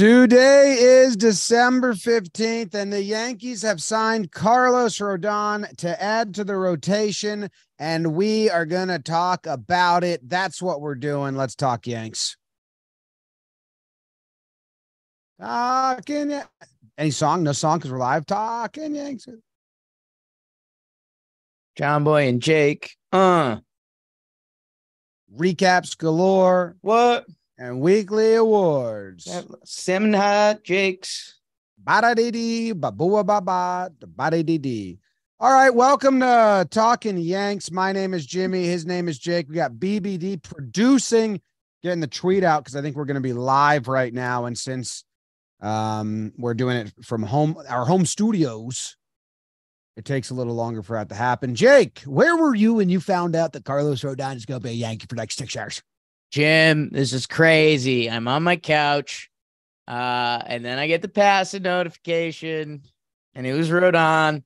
Today is December 15th, and the Yankees have signed Carlos Rodón to add to the rotation, and we are going to talk about it. That's what we're doing. Let's talk Yanks. Talking. Any song? No song because we're live. Talking Yanks. John Boy and Jake. Recaps galore. What? And weekly awards. Simna Jakes. Ba-da-dee-dee, ba-boo ba-ba, ba-da-dee-dee. All right, welcome to Talking Yanks. My name is Jimmy. His name is Jake. We got BBD producing, getting the tweet out because I think we're going to be live right now. And since we're doing it from home, our home studios, it takes a little longer for that to happen. Jake, where were you when you found out that Carlos Rodon is going to be a Yankee for the next 6 years? Jim, this is crazy. I'm on my couch, and then I get the passive notification, and it was Rodon.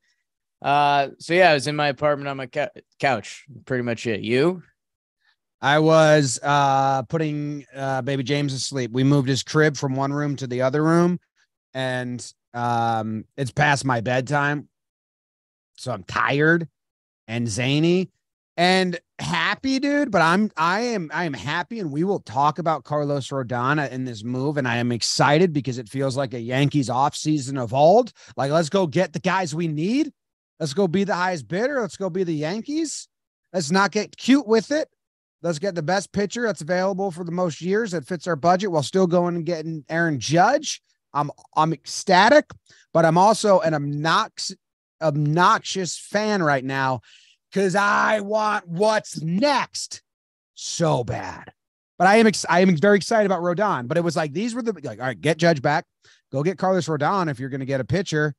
So yeah, I was in my apartment on my couch. Pretty much it. You? I was putting baby James to sleep. We moved his crib from one room to the other room, and it's past my bedtime, so I'm tired and zany and happy, dude. But I am happy, and we will talk about Carlos Rodon in this move, and I am excited because it feels like a Yankees offseason of old. Like, let's go get the guys we need. Let's go be the highest bidder. Let's go be the Yankees. Let's not get cute with it. Let's get the best pitcher that's available for the most years that fits our budget while still going and getting Aaron Judge. I'm ecstatic, but I'm also an obnoxious fan right now because I want what's next so bad. But I am very excited about Rodon. But it was like, these were all right, get Judge back. Go get Carlos Rodon if you're going to get a pitcher.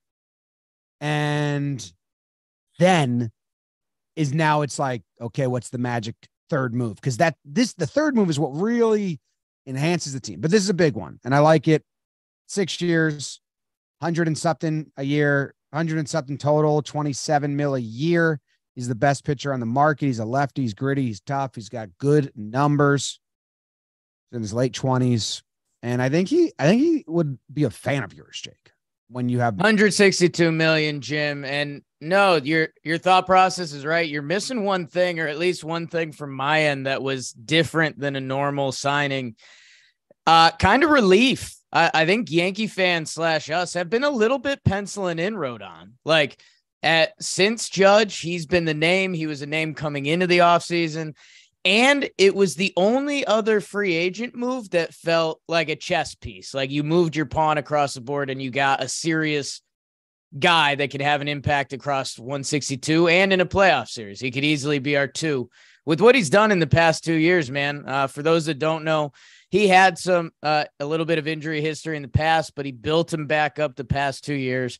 And then it's like, okay, what's the magic third move? Because the third move is what really enhances the team. But this is a big one, and I like it. 6 years, 100 and something a year, 100 and something total, 27 mil a year. He's the best pitcher on the market. He's a lefty. He's gritty. He's tough. He's got good numbers. He's in his late 20s, and I think he would be a fan of yours, Jake. When you have 162 million, Jim, and no, your thought process is right. You're missing one thing, or at least one thing from my end that was different than a normal signing. Kind of relief. I think Yankee fans / us have been a little bit penciling in Rodon. Like, since Judge, he's been the name. He was a name coming into the offseason. And it was the only other free agent move that felt like a chess piece. Like, you moved your pawn across the board and you got a serious guy that could have an impact across 162 and in a playoff series. He could easily be our 2 with what he's done in the past 2 years, man. For those that don't know, he had a little bit of injury history in the past, but he built him back up the past 2 years.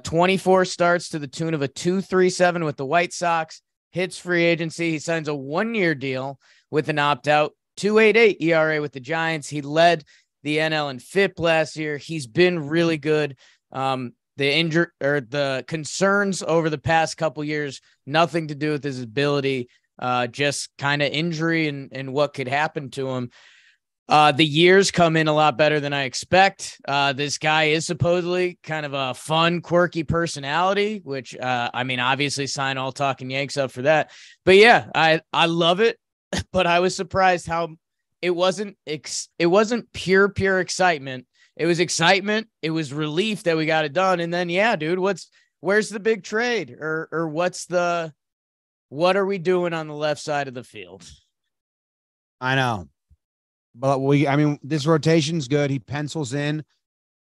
24 starts to the tune of a 2.37 with the White Sox. Hits free agency. He signs a 1-year deal with an opt-out, 2.88 ERA with the Giants. He led the NL in FIP last year. He's been really good. The concerns over the past couple years, nothing to do with his ability, just kind of injury and what could happen to him. The years come in a lot better than I expect. This guy is supposedly kind of a fun, quirky personality, which, obviously sign all Talking Yanks up for that. But yeah, I love it, but I was surprised how it wasn't pure excitement. It was excitement. It was relief that we got it done. And then, yeah, dude, where's the big trade or what are we doing on the left side of the field? I know. But this rotation's good. He pencils in,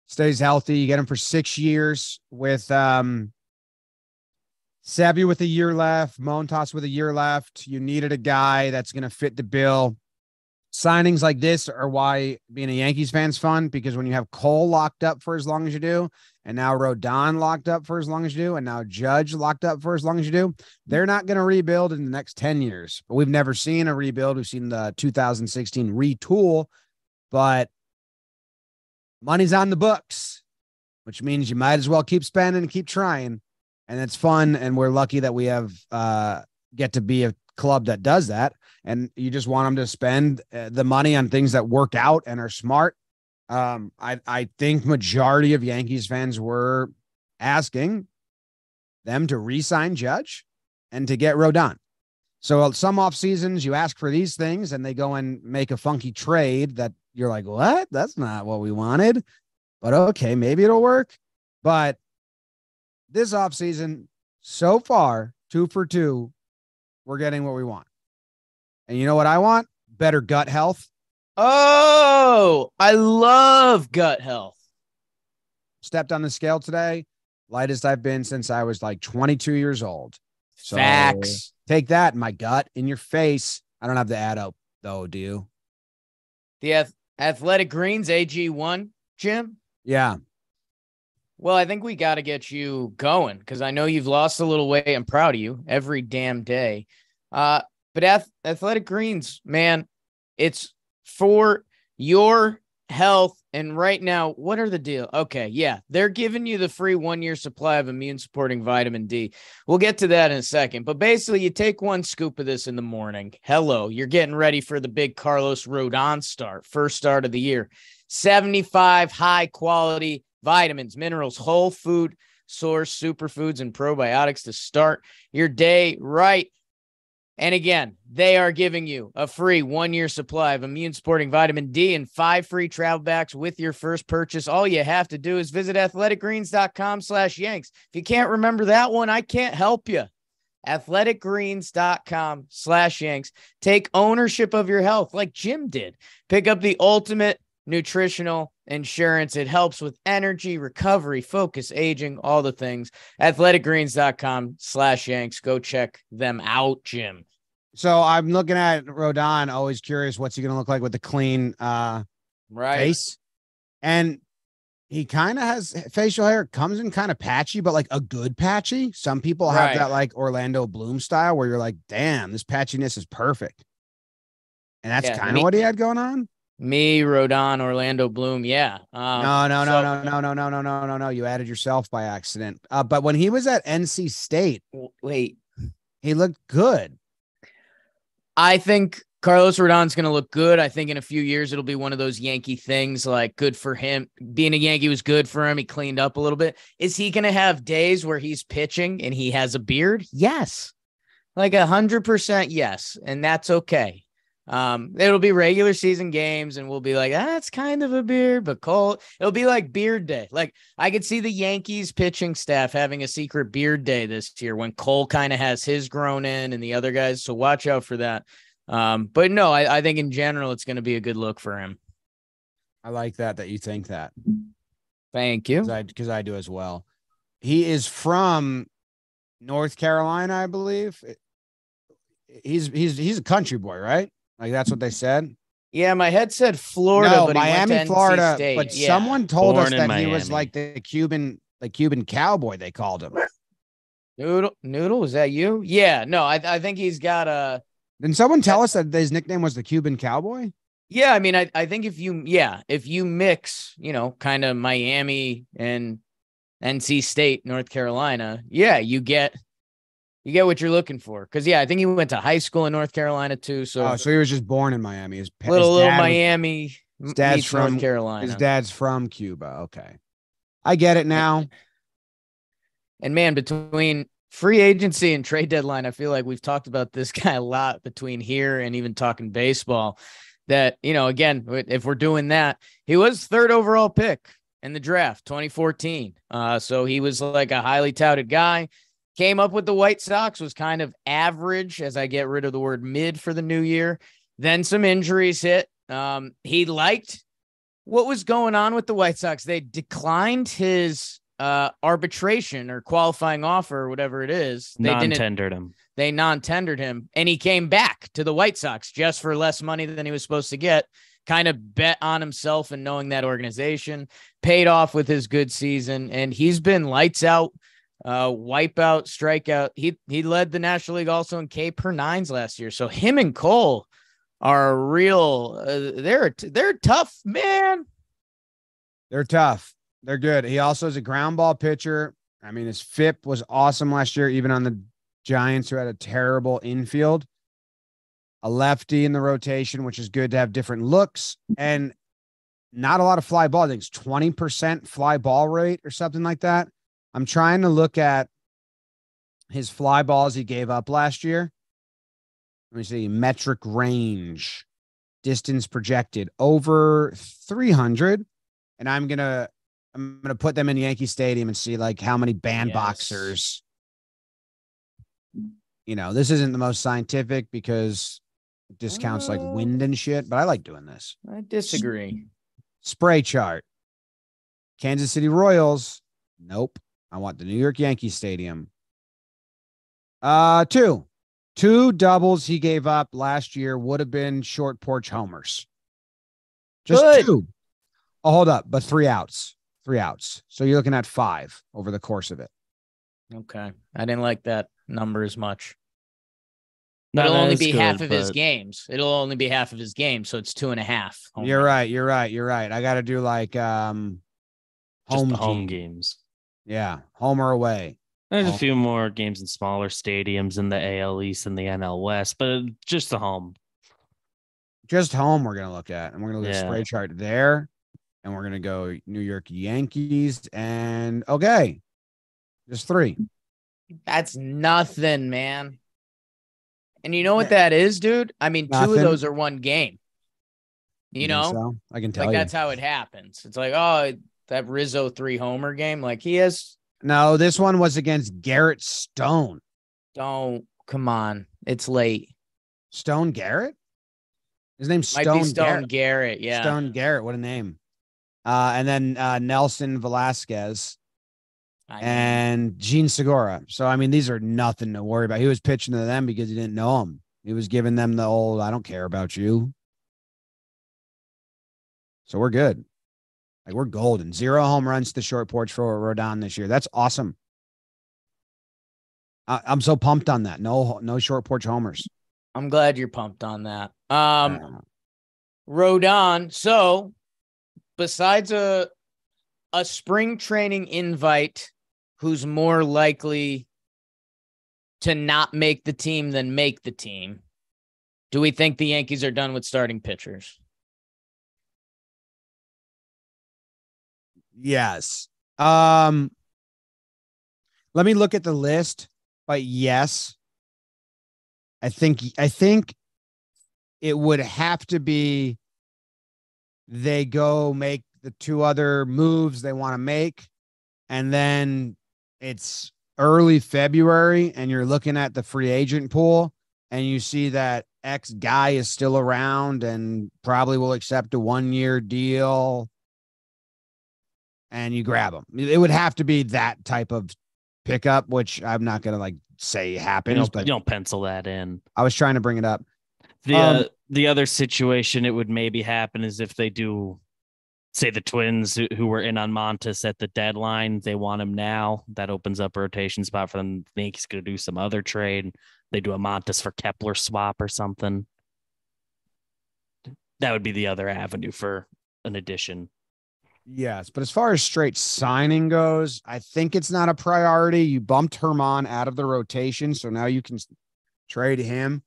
stays healthy. You get him for 6 years with Sebi with a year left, Montas with a year left. You needed a guy that's going to fit the bill. Signings like this are why being a Yankees fan's fun, because when you have Cole locked up for as long as you do, and now Rodon locked up for as long as you do, and now Judge locked up for as long as you do, they're not going to rebuild in the next 10 years. But we've never seen a rebuild. We've seen the 2016 retool, but money's on the books, which means you might as well keep spending and keep trying. And it's fun. And we're lucky that we have get to be a club that does that. And you just want them to spend the money on things that work out and are smart. I think majority of Yankees fans were asking them to re-sign Judge and to get Rodon. So some off seasons you ask for these things and they go and make a funky trade that you're like, what? That's not what we wanted. But okay, maybe it'll work. But this off season, so far, 2 for 2, we're getting what we want. And you know what I want? Better gut health. Oh, I love gut health. Stepped on the scale today. Lightest I've been since I was like 22 years old. So Facts. take that, my gut, in your face. I don't have the ad up, though, do you? The Athletic Greens AG1, Jim? Yeah. Well, I think we got to get you going because I know you've lost a little weight. I'm proud of you every damn day. But Athletic Greens, man, it's for your health. And right now, what are the deal? Okay, yeah, they're giving you the free 1-year supply of immune-supporting vitamin D. We'll get to that in a second. But basically, you take 1 scoop of this in the morning. Hello, you're getting ready for the big Carlos Rodon start, first start of the year. 75 high-quality vitamins, minerals, whole food source, superfoods, and probiotics to start your day right. And again, they are giving you a free 1-year supply of immune-supporting vitamin D and 5 free travel bags with your first purchase. All you have to do is visit athleticgreens.com/Yanks. If you can't remember that one, I can't help you. athleticgreens.com/Yanks. Take ownership of your health like Jim did. Pick up the ultimate nutritional insurance. It helps with energy, recovery, focus, aging, all the things. athleticgreens.com/Yanks. Go check them out, Jim. So I'm looking at Rodon, always curious what's he going to look like with the clean face. And he kind of has facial hair, comes in kind of patchy, but like a good patchy. Some people have that like Orlando Bloom style where you're like, damn, this patchiness is perfect. And that's kind of what he had going on. Me, Rodon, Orlando Bloom. Yeah. No. You added yourself by accident. But when he was at NC State, wait, he looked good. I think Carlos Rodon's going to look good. I think in a few years, it'll be one of those Yankee things, like good for him. Being a Yankee was good for him. He cleaned up a little bit. Is he going to have days where he's pitching and he has a beard? Yes. Like 100% yes. And that's okay. It'll be regular season games and we'll be like, that's kind of a beard, but Cole, it'll be like beard day. Like I could see the Yankees pitching staff having a secret beard day this year when Cole kind of has his grown in and the other guys. So watch out for that. But no, I think in general, it's going to be a good look for him. I like that you think that. Thank you. Because I do as well. He is from North Carolina, I believe. He's a country boy, right? Like that's what they said. Yeah, my head said Florida, no, but Miami, Florida. State. But someone told us that Miami. he was like the Cuban cowboy. They called him. Noodle, was that you? Yeah, no, I think he's got a. Didn't someone tell us that his nickname was the Cuban Cowboy? Yeah, I mean, I think if you mix, kind of Miami and NC State, North Carolina, you get what you're looking for. Because I think he went to high school in North Carolina too. So he was just born in Miami. His little Miami. His dad's from North Carolina. His dad's from Cuba. Okay, I get it now. And man, between free agency and trade deadline, I feel like we've talked about this guy a lot between here and even talking baseball. That, again, if we're doing that, he was 3rd overall pick in the draft, 2014. So he was like a highly touted guy. Came up with the White Sox, was kind of average as I get rid of the word mid for the new year. Then some injuries hit. He liked what was going on with the White Sox. They declined his arbitration or qualifying offer or whatever it is. They non-tendered him. They non-tendered him, and he came back to the White Sox just for less money than he was supposed to get. Kind of bet on himself and knowing that organization. Paid off with his good season, and he's been lights out, wipeout, strikeout. He led the National League also in K per nines last year. So him and Cole are real. They're tough, man. They're tough. They're good. He also is a ground ball pitcher. I mean, his FIP was awesome last year, even on the Giants, who had a terrible infield. A lefty in the rotation, which is good to have different looks. And not a lot of fly ball. I think it's 20% fly ball rate or something like that. I'm trying to look at his fly balls he gave up last year. Let me see. Metric range, distance projected over 300. And I'm gonna put them in Yankee Stadium and see like how many boxers. You know, this isn't the most scientific because it discounts like wind and shit, but I like doing this. I disagree. Spray chart. Kansas City Royals. Nope. I want the New York Yankees Stadium. Two doubles he gave up last year would have been short porch homers. Just Good. two. Oh, hold up. But 3 outs. 3 outs. So you're looking at 5 over the course of it. Okay. I didn't like that number as much. No, it'll only is be good, half of his but- games. It'll only be half of his games. So it's 2.5. You're right. You're right. I got to do like Just home the home team. games. Yeah. Home or away. There's Oh. a few more games in smaller stadiums in the AL East and the NL West, but just the home. Just home we're going to look at. And we're going to look at Yeah. spray chart there. And we're going to go New York Yankees. And okay. Just 3. That's nothing, man. And you know what that is, dude? I mean, 2 of Nothing. those are one game. You think know? so? I can tell Like, you. that's how it happens. It's like, oh, that Rizzo 3 homer game. Like, he has. No, this one was against Garrett Stone. Don't. Come on. It's late. Stone Garrett? His name's Might Stone be Stone Garrett. Garrett. Yeah. Stone Garrett. What a name. And then Nelson Velasquez and Gene Segura. So, I mean, these are nothing to worry about. He was pitching to them because he didn't know them. He was giving them the old, I don't care about you. So we're good. Like, we're golden. 0 home runs to the short porch for Rodon this year. That's awesome. I'm so pumped on that. No short porch homers. I'm glad you're pumped on that. Rodon. So, besides a spring training invite, who's more likely to not make the team than make the team, do we think the Yankees are done with starting pitchers? Yes. Let me look at the list, but yes. I think it would have to be they go make the 2 other moves they want to make, and then it's early February and you're looking at the free agent pool and you see that X guy is still around and probably will accept a 1-year deal and you grab him. It would have to be that type of pickup, which I'm not going to like say happens, but you don't pencil that in. I was trying to bring it up. The other situation it would maybe happen is if they do, say, the Twins who were in on Montes at the deadline, they want him now. That opens up a rotation spot for them. The Yankees could do some other trade. They do a Montes for Kepler swap or something. That would be the other avenue for an addition. Yes, but as far as straight signing goes, I think it's not a priority. You bumped Herman out of the rotation, so now you can trade him.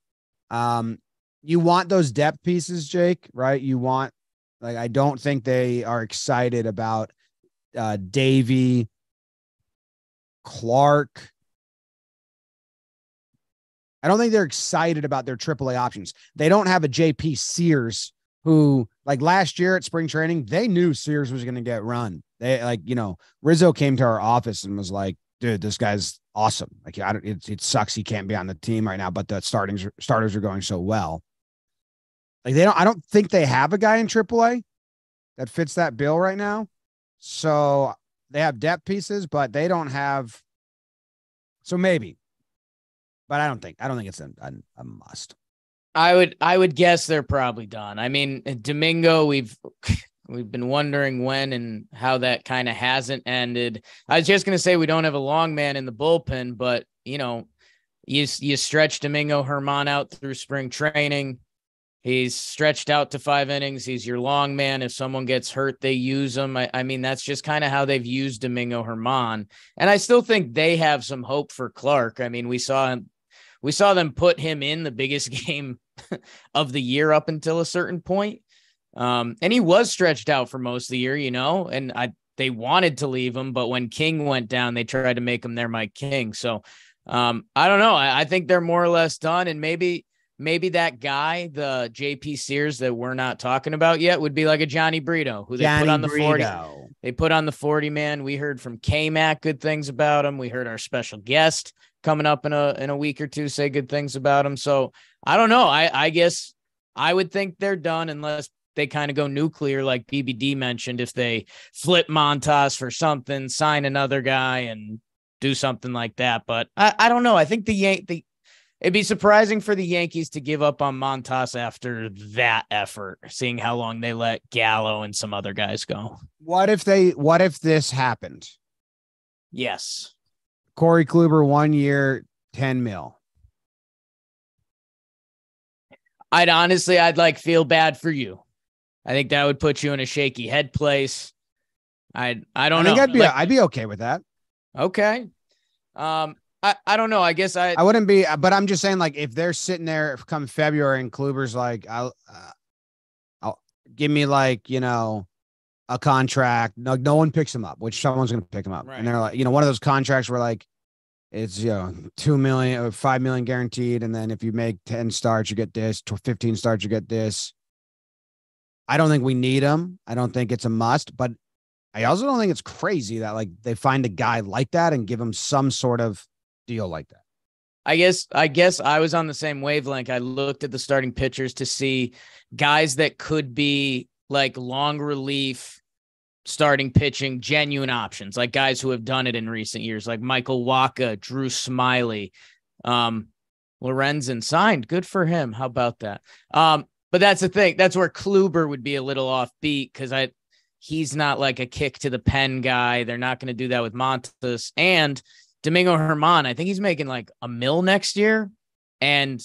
You want those depth pieces, Jake, right? You want, like, I don't think they are excited about Davey, Clark. I don't think they're excited about their AAA options. They don't have a JP Sears who, like last year at spring training, they knew Sears was going to get run. They like, Rizzo came to our office and was like, dude, this guy's awesome. Like, it sucks he can't be on the team right now, but the starters are going so well. Like, I don't think they have a guy in AAA that fits that bill right now. So they have depth pieces, but they don't have. So maybe, but I don't think it's a must. I would guess they're probably done. I mean, Domingo, we've been wondering when and how that kind of hasn't ended. I was just going to say we don't have a long man in the bullpen, but you stretch Domingo Herman out through spring training. He's stretched out to 5 innings. He's your long man. If someone gets hurt, they use him. I mean, that's just kind of how they've used Domingo Herman. And I still think they have some hope for Clark. I mean, we saw them put him in the biggest game of the year up until a certain point. And he was stretched out for most of the year, and they wanted to leave him, but when King went down, they tried to make him their Mike King. So I don't know. I think they're more or less done. And maybe that guy, the JP Sears that we're not talking about yet, would be like a Johnny Brito, who they put on the 40. They put on the 40 man. We heard from K-Mac good things about him. We heard our special guest coming up in a week or two say good things about him. So I don't know. I guess I would think they're done unless they kind of go nuclear, like BBD mentioned, if they flip Montas for something, sign another guy and do something like that. But I don't know. I think it'd be surprising for the Yankees to give up on Montas after that effort, seeing how long they let Gallo and some other guys go. What if this happened? Yes. Corey Kluber, 1 year, 10 mil. I'd like feel bad for you. I think that would put you in a shaky head place. I don't know. I'd be okay with that. Okay. I don't know. I guess I wouldn't be, but I'm just saying, like, if they're sitting there come February and Kluber's like, I'll give me like, a contract. No one picks him up, which someone's going to pick him up. Right. And they're like, one of those contracts where like, it's, $2 million or $5 million guaranteed. And then if you make 10 starts, you get this, 15 starts, you get this. I don't think we need him. I don't think it's a must, but I also don't think it's crazy that like they find a guy like that and give him some sort of deal like that. I guess I was on the same wavelength. I looked at the starting pitchers to see guys that could be like long relief starting pitching, genuine options, like guys who have done it in recent years, like Michael Wacha, Drew Smiley, Lorenzen signed. Good for him. How about that? But that's the thing. That's where Kluber would be a little offbeat because he's not like a kick to the pen guy. They're not going to do that with Montas and Domingo Germán. I think he's making like $1 million next year. And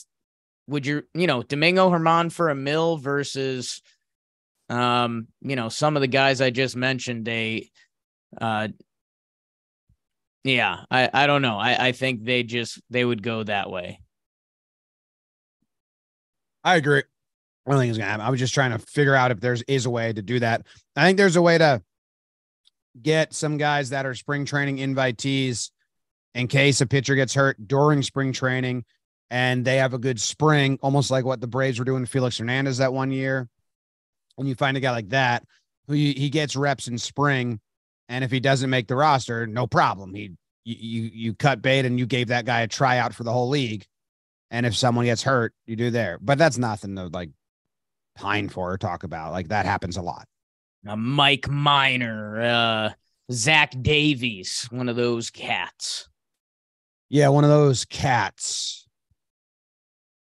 would Domingo Germán for $1 million versus, some of the guys I just mentioned, I don't know. I think they would go that way. I agree. I don't think it's going to happen. I was just trying to figure out if there is a way to do that. I think there's a way to get some guys that are spring training invitees in case a pitcher gets hurt during spring training and they have a good spring, almost like what the Braves were doing to Felix Hernandez that 1 year. When you find a guy like that, who he gets reps in spring, and if he doesn't make the roster, no problem. You cut bait and you gave that guy a tryout for the whole league. And if someone gets hurt, you do there. But that's nothing to like pine for or talk about. Like that happens a lot. Mike Minor, Zach Davies, one of those cats. Yeah, one of those cats.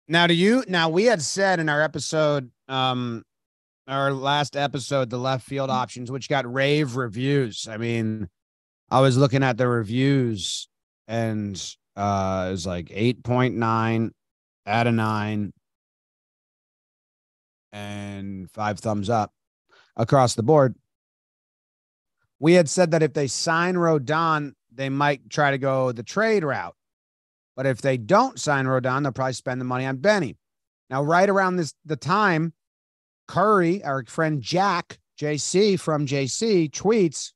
Now, we had said in our episode, our last episode, the left field options, which got rave reviews. I mean, I was looking at the reviews and it was like 8.9 out of 9 and 5 thumbs up across the board. We had said that if they sign Rodon, they might try to go the trade route. But if they don't sign Rodon, they'll probably spend the money on Benny. Now, right around the time, Curry, our friend Jack, JC from JC, tweets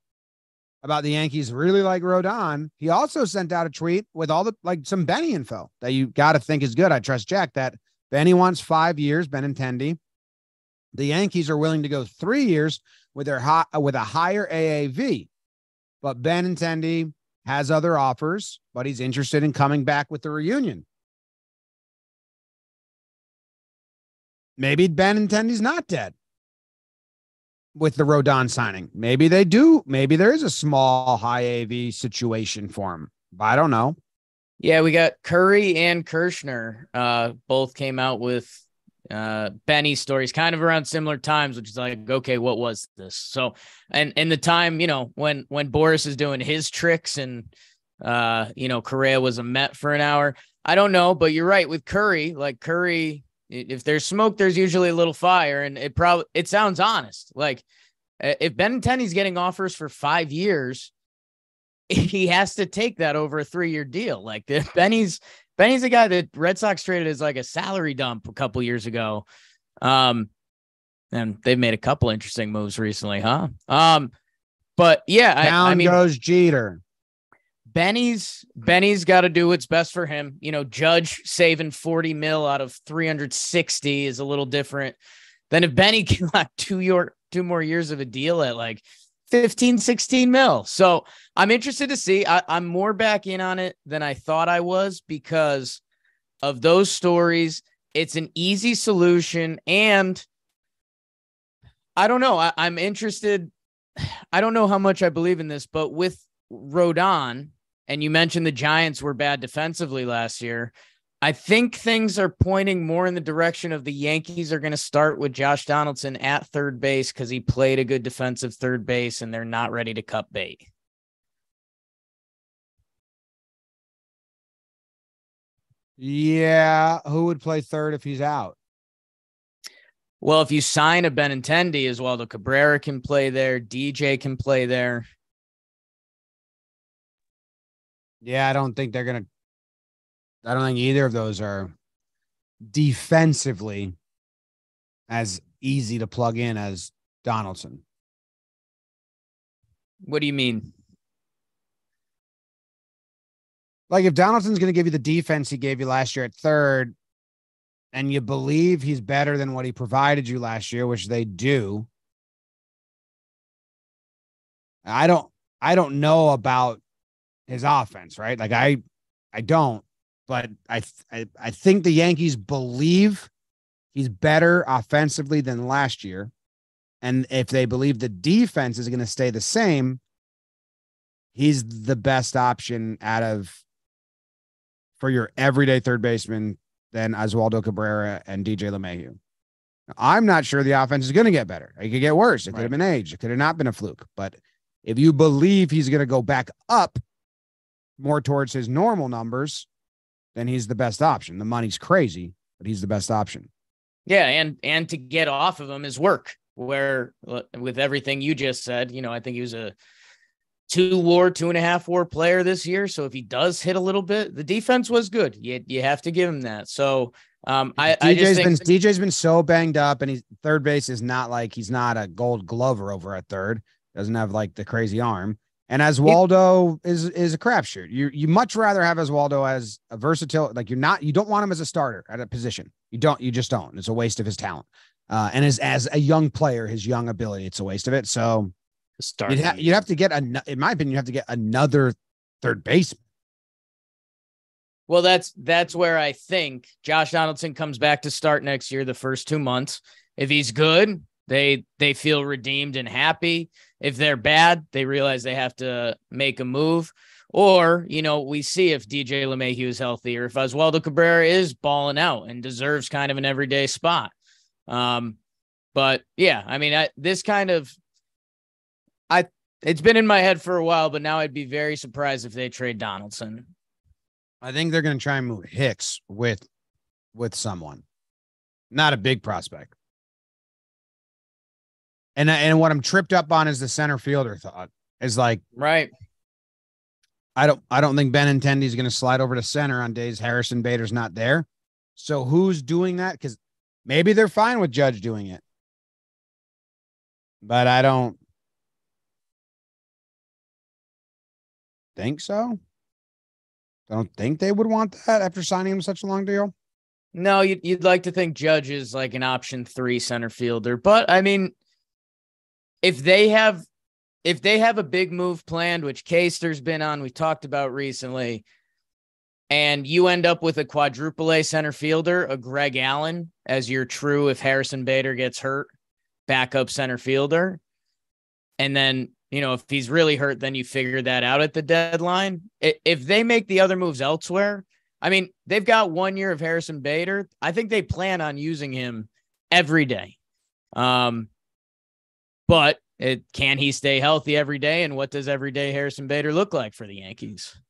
about the Yankees really like Rodon. He also sent out a tweet with all some Benny info that you got to think is good. I trust Jack that Benny wants 5 years, Benintendi. The Yankees are willing to go 3 years with a higher AAV. But Benintendi has other offers, but he's interested in coming back with the reunion. Maybe Benintendi's not dead with the Rodon signing. Maybe they do. Maybe there is a small high AV situation for him. But I don't know. Yeah, we got Curry and Kirshner both came out with Benny stories kind of around similar times, which is like, okay, what was this? So, and in the time, when Boris is doing his tricks and, Correa was a Met for an hour, I don't know, but you're right with Curry, if there's smoke, there's usually a little fire, and it sounds honest. Like if Benintendi's getting offers for 5 years, he has to take that over a 3-year deal. Like Benny's a guy that Red Sox traded as like a salary dump a couple years ago. And they've made a couple interesting moves recently, huh? But yeah, I mean, goes Jeter. Benny's got to do what's best for him. Judge saving 40 mil out of 360 is a little different than if Benny can like 2 more years of a deal at like 15, 16 mil. So I'm interested to see. I'm more back in on it than I thought I was because of those stories. It's an easy solution. And I don't know. I'm interested. I don't know how much I believe in this, but with Rodon, and you mentioned the Giants were bad defensively last year, I think things are pointing more in the direction of the Yankees are going to start with Josh Donaldson at third base because he played a good defensive third base and they're not ready to cut bait. Yeah. Who would play third if he's out? Well, if you sign a Benintendi, Oswaldo Cabrera can play there. DJ can play there. Yeah, I don't think either of those are defensively as easy to plug in as Donaldson. What do you mean? Like if Donaldson's going to give you the defense he gave you last year at third, and you believe he's better than what he provided you last year, which they do. I don't know about his offense, right? Like I don't, but I think the Yankees believe he's better offensively than last year. And if they believe the defense is going to stay the same, he's the best option for your everyday third baseman than Oswaldo Cabrera and DJ LeMahieu. I'm not sure the offense is going to get better. It could get worse. It could have been age. It could have not been a fluke. But if you believe he's going to go back up more towards his normal numbers, then he's the best option. The money's crazy, but he's the best option. Yeah, and to get off of him is work. Where with everything you just said, I think he was a 2.5 WAR player this year. So if he does hit a little bit, the defense was good. You have to give him that. So DJ's been so banged up, and third base is not like he's not a Gold Glover over at third. Doesn't have like the crazy arm. And Oswaldo is a crapshoot. You much rather have Oswaldo as a versatile. Like you don't want him as a starter at a position. You just don't. It's a waste of his talent. And as a young player, his young ability, it's a waste of it. So you'd have to get in my opinion, you have to get another third baseman. Well, that's where I think Josh Donaldson comes back to start next year, the first 2 months. If he's good, they feel redeemed and happy. If they're bad, they realize they have to make a move. Or, we see if DJ LeMahieu is healthy or if Oswaldo Cabrera is balling out and deserves kind of an everyday spot. But yeah, I mean, it's been in my head for a while, but now I'd be very surprised if they trade Donaldson. I think they're going to try and move Hicks with someone, not a big prospect. And what I'm tripped up on is the center fielder thought is like, right. I don't think Benintendi is going to slide over to center on days Harrison Bader's not there. So who's doing that? Because maybe they're fine with Judge doing it, but I don't think so. I don't think they would want that after signing him such a long deal. No, you'd like to think Judge is like an option 3 center fielder, but I mean, if they have a big move planned, which Caster's been on, we talked about recently, and you end up with a quadruple A center fielder, a Greg Allen as your true, if Harrison Bader gets hurt, backup center fielder. And then, if he's really hurt, then you figure that out at the deadline. If they make the other moves elsewhere, I mean, they've got 1 year of Harrison Bader. I think they plan on using him every day. But can he stay healthy every day? And what does everyday Harrison Bader look like for the Yankees?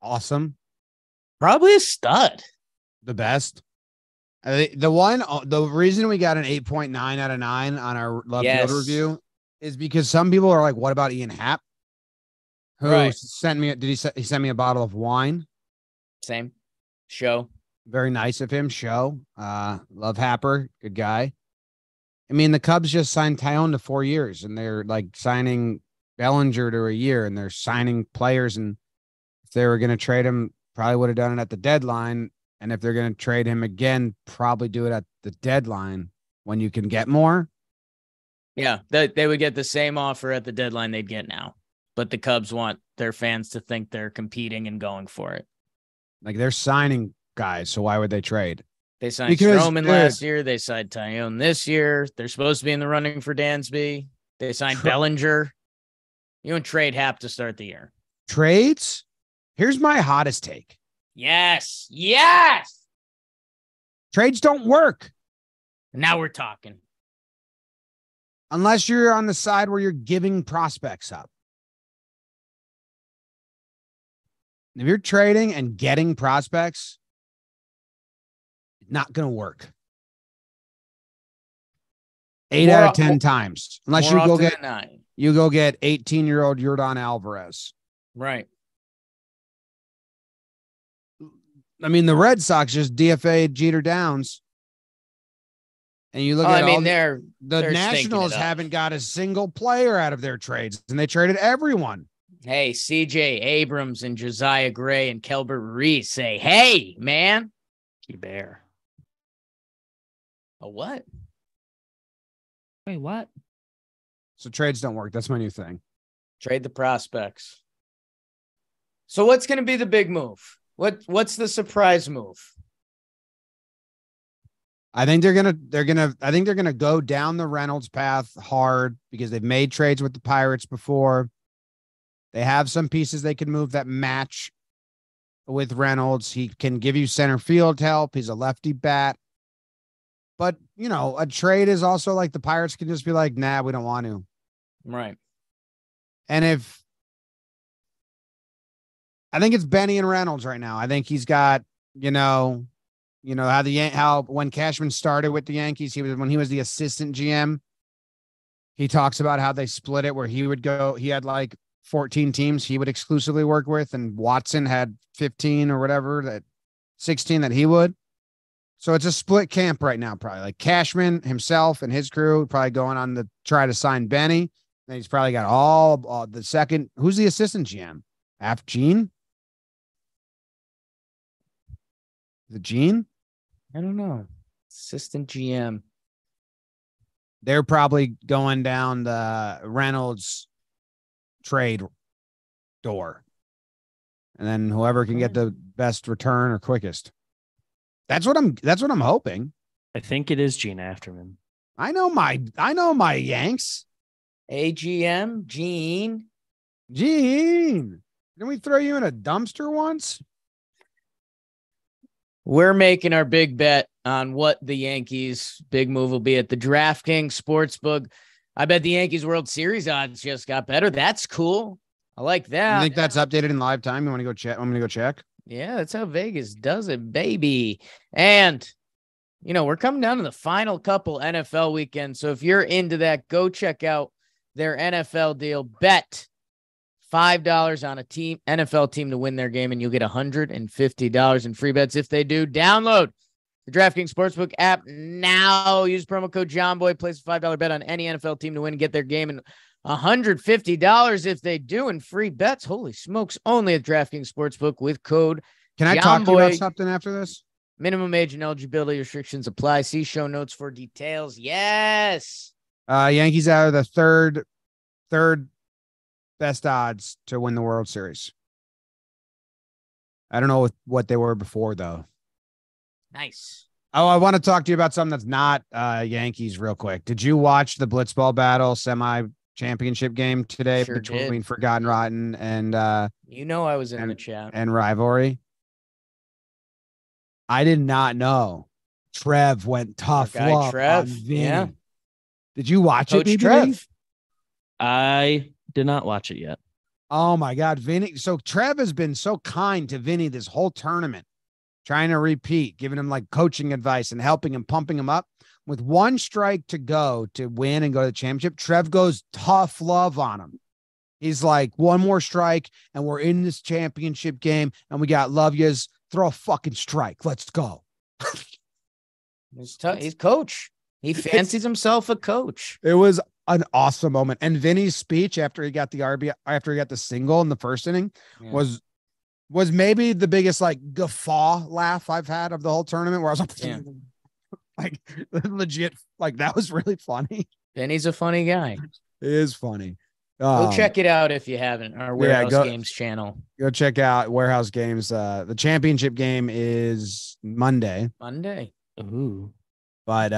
Awesome. Probably a stud. The best. The reason we got an 8.9 out of 9 on our left field review is because some people are like, what about Ian Happ? Who sent me, he send me a bottle of wine? Same show. Very nice of him. Love Happer. Good guy. I mean, the Cubs just signed Tyone to 4 years, and they're like signing Bellinger to a year, and they're signing players. And if they were going to trade him, probably would have done it at the deadline. And if they're going to trade him again, probably do it at the deadline when you can get more. Yeah, they would get the same offer at the deadline they'd get now. But the Cubs want their fans to think they're competing and going for it. Like, they're signing guys, so why would they trade? They signed Stroman last year. They signed Tyone this year. They're supposed to be in the running for Dansby. They signed Bellinger. You don't trade Hap to start the year. Trades? Here's my hottest take. Yes. Yes. Trades don't work. Now we're talking. Unless you're on the side where you're giving prospects up. If you're trading and getting prospects, it's not going to work. 8 out of 10 times. Unless you go get 18-year-old Yordan Alvarez. Right. I mean, the Red Sox just DFA'd Jeter Downs. And you look at the Nationals haven't got a single player out of their trades, and they traded everyone. Hey, CJ Abrams and Josiah Gray and Kelbert Reese say, hey, man. You bear. A what? Wait, what? So trades don't work. That's my new thing. Trade the prospects. So what's going to be the big move? What's the surprise move? I think they're gonna go down the Reynolds path hard because they've made trades with the Pirates before. They have some pieces they can move that match with Reynolds. He can give you center field help. He's a lefty bat. But, a trade is also like the Pirates can just be like, nah, we don't want to. Right. And I think it's Benny and Reynolds right now. I think he's got, how when Cashman started with the Yankees, when he was the assistant GM, he talks about how they split it where he had like 14 teams he would exclusively work with, and Watson had 15 or whatever, 16 that he would. So it's a split camp right now, probably like Cashman himself and his crew probably going on to try to sign Benny. And he's probably got all the second. Who's the assistant GM? Gene? The Gene? I don't know. Assistant GM. They're probably going down the Reynolds trade door. And then whoever can get the best return or quickest. That's what I'm hoping. I think it is Gene Afterman. I know my Yanks. AGM, Gene. Didn't we throw you in a dumpster once? We're making our big bet on what the Yankees' big move will be at the DraftKings Sportsbook. I bet the Yankees World Series odds just got better. That's cool. I like that. You think that's updated in live time? You want to go check? I'm going to go check. Yeah, that's how Vegas does it, baby. And, we're coming down to the final couple NFL weekends. So if you're into that, go check out their NFL deal. Bet $5 on a NFL team to win their game, and you'll get $150 in free bets if they do. Download the DraftKings Sportsbook app now. Use promo code JOHNBOY. Place a $5 bet on any NFL team to win and get their game, and $150 if they do in free bets. Holy smokes. Only at DraftKings Sportsbook with code Can I talk to you about something after this? Minimum age and eligibility restrictions apply. See show notes for details. Yes. Yankees out of the third best odds to win the World Series. I don't know what they were before, though. Nice. Oh, I want to talk to you about something that's not Yankees real quick. Did you watch the Blitzball Battle semi-championship game today between Forgotten Rotten and I was in the chat and Rivalry? I did not know Trev went tough love on Vinny. Yeah. Did you watch Coach it, Trev? I did not watch it yet. Oh my God, Vinny. So Trev has been so kind to Vinny this whole tournament, trying to repeat, giving him like coaching advice and helping him, pumping him up. With one strike to go to win and go to the championship, Trev goes tough love on him. He's like, one more strike and we're in this championship game and we got love yous throw a fucking strike. Let's go. He's coach. He fancies himself a coach. It was an awesome moment. And Vinny's speech after he got the RBI, after he got the single in the first inning was maybe the biggest like guffaw laugh I've had of the whole tournament, where I was like, like legit, like that was really funny. Vinny's a funny guy. It is funny. Go check it out if you haven't. Our Warehouse Games channel. Go check out Warehouse Games. The championship game is Monday. Ooh. But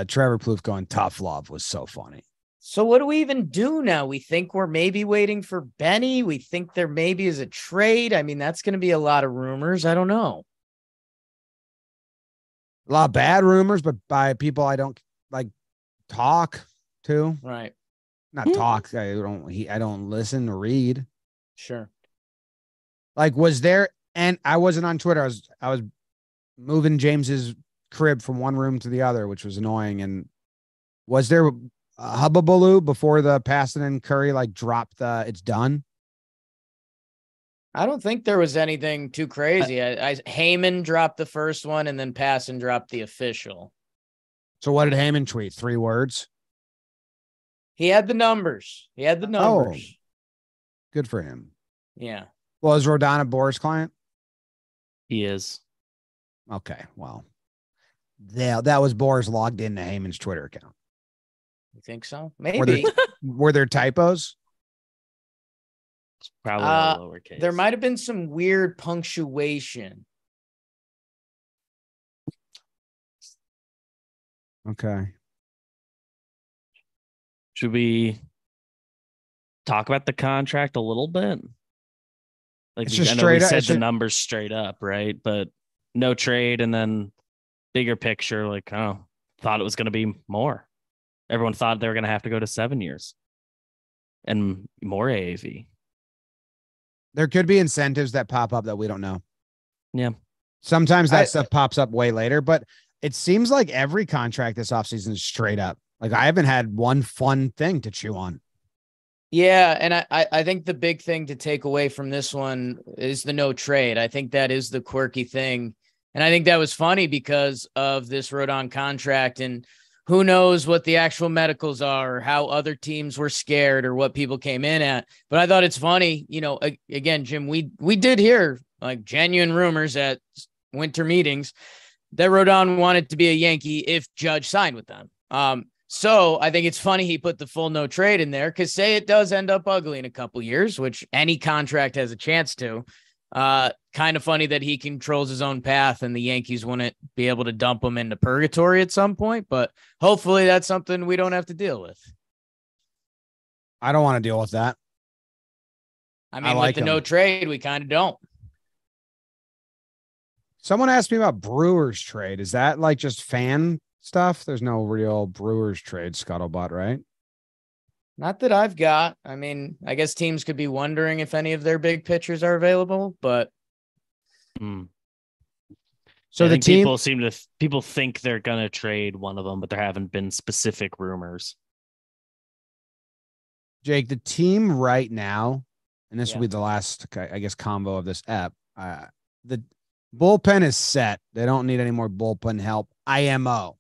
Trevor Plouffe going tough love was so funny. So what do we even do now? We think we're maybe waiting for Benny. We think there maybe is a trade. I mean, that's going to be a lot of rumors. I don't know. A lot of bad rumors, but by people I don't like talk to. Right. Not talk. I don't listen or read. Sure. Like, was there, and I wasn't on Twitter. I was moving James's crib from one room to the other, which was annoying. And was there a hubbubaloo before the Passan and Curry like dropped the it's done? I don't think there was anything too crazy. Heyman dropped the first one, and then Passan dropped the official. So what did Heyman tweet? 3 words. He had the numbers. Oh, good for him. Yeah. Well, is Rodon a Boris client? He is. Okay. Well, yeah, that was Boris logged into Heyman's Twitter account. You think so? Maybe. Were there typos? It's probably all lowercase. There might have been some weird punctuation. Okay. Should we talk about the contract a little bit? Like, it's just I know we said the numbers straight up, right? But no trade, and then bigger picture, like, thought it was going to be more. Everyone thought they were going to have to go to 7 years and more AAV. There could be incentives that pop up that we don't know. Yeah. Sometimes that stuff pops up way later, but it seems like every contract this offseason is straight up. Like, I haven't had one fun thing to chew on. Yeah, and I think the big thing to take away from this one is the no trade. I think that is the quirky thing. And I think that was funny because of this Rodon contract, and who knows what the actual medicals are or how other teams were scared or what people came in at. But I thought it's funny, again, Jim, we did hear like genuine rumors at winter meetings that Rodon wanted to be a Yankee if Judge signed with them. So I think it's funny he put the full no trade in there, because say it does end up ugly in a couple years, which any contract has a chance to. Kind of funny that he controls his own path and the Yankees wouldn't be able to dump him into purgatory at some point, but hopefully that's something we don't have to deal with. I don't want to deal with that. I mean, with the no trade, we kind of don't. Someone asked me about Brewers trade. Is that like just fan stuff? There's no real Brewers trade scuttlebutt, right? Not that I've got. I mean, I guess teams could be wondering if any of their big pitchers are available, but. So I the team people think they're going to trade one of them, but there haven't been specific rumors. Jake, the team right now, and this will be the last, I guess, combo of this ep. The bullpen is set. They don't need any more bullpen help. IMO.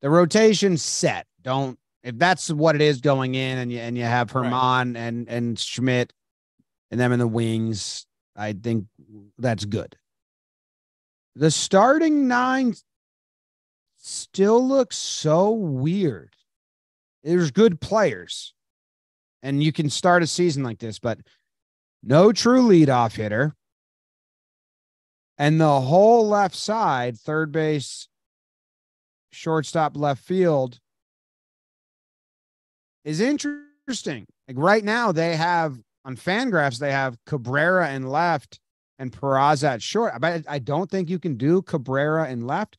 The rotation's set. If that's what it is going in, and you have Herman and Schmidt and them in the wings, I think that's good. The starting 9 still looks so weird. There's good players, and you can start a season like this, but no true leadoff hitter. And the whole left side, third base, shortstop, left field, is interesting. Like right now, they have on Fangraphs, they have Cabrera in left and Peraza at short. But I don't think you can do Cabrera in left.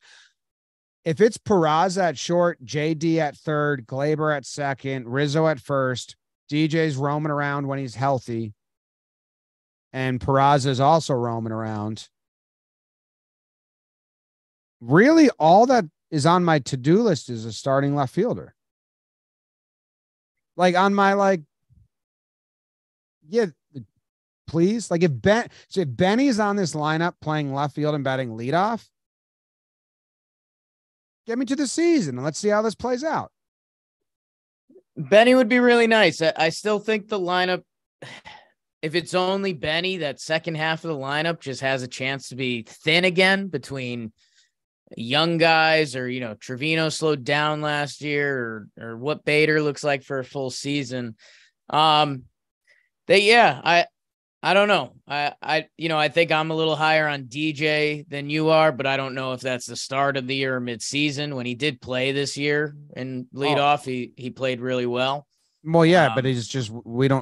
If it's Peraza at short, JD at third, Glaber at second, Rizzo at first, DJ's roaming around when he's healthy, and Peraza is also roaming around. Really, all that is on my to-do list is a starting left fielder. Like on my, please? Like if Benny's on this lineup playing left field and batting leadoff, get me to the season and let's see how this plays out. Benny would be really nice. I still think the lineup, if it's only Benny, that second half of the lineup just has a chance to be thin again between young guys or, Trevino slowed down last year or what Bader looks like for a full season. I don't know. I think I'm a little higher on DJ than you are, but I don't know if that's the start of the year or mid-season. When he did play this year and lead off, he played really well. Well, yeah, but he's just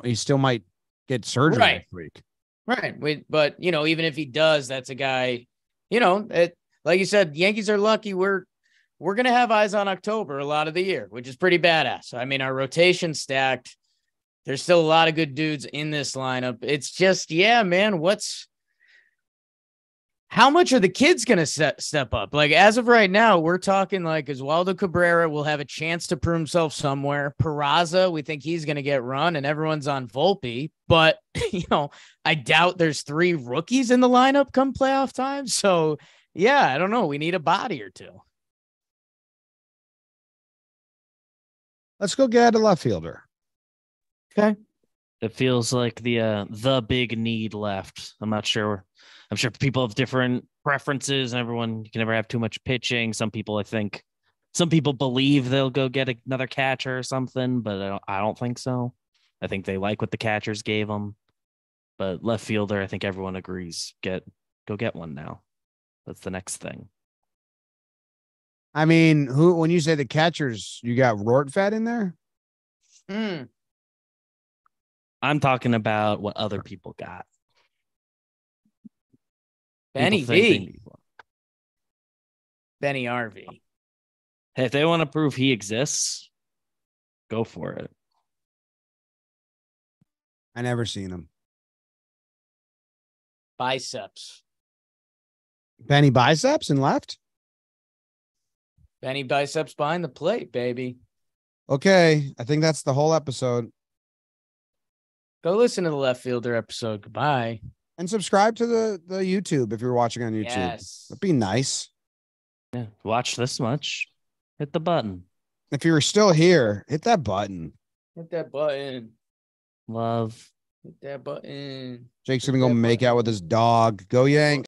he still might get surgery next week. Right. But even if he does, that's a guy, like you said, Yankees are lucky. We're going to have eyes on October a lot of the year, which is pretty badass. I mean, our rotation stacked. There's still a lot of good dudes in this lineup. It's just, man, how much are the kids going to step up? Like, as of right now, we're talking like Oswaldo Cabrera will have a chance to prove himself somewhere. Peraza, we think he's going to get run, and everyone's on Volpe. But, I doubt there's 3 rookies in the lineup come playoff time. So, I don't know. We need a body or two. Let's go get a left fielder. Okay. It feels like the big need left. I'm not sure. I'm sure people have different preferences, and you can never have too much pitching. Some people believe they'll go get another catcher or something, but I don't think so. I think they like what the catchers gave them. But left fielder, I think everyone agrees. Go get one now. That's the next thing. I mean, when you say the catchers, you got Rortvedt in there? I'm talking about what other people got. Benny V. Benny RV. Hey, if they want to prove he exists, go for it. I never seen him. Biceps. Benny biceps and left? Benny biceps behind the plate, baby. Okay, I think that's the whole episode. Go listen to the left fielder episode. Goodbye. And subscribe to the YouTube if you're watching on YouTube. Yes. That'd be nice. Yeah, watch this much. Hit the button. If you're still here, hit that button. Hit that button. Love. Hit that button. Jake's going to go make out with his dog. Go Yanks.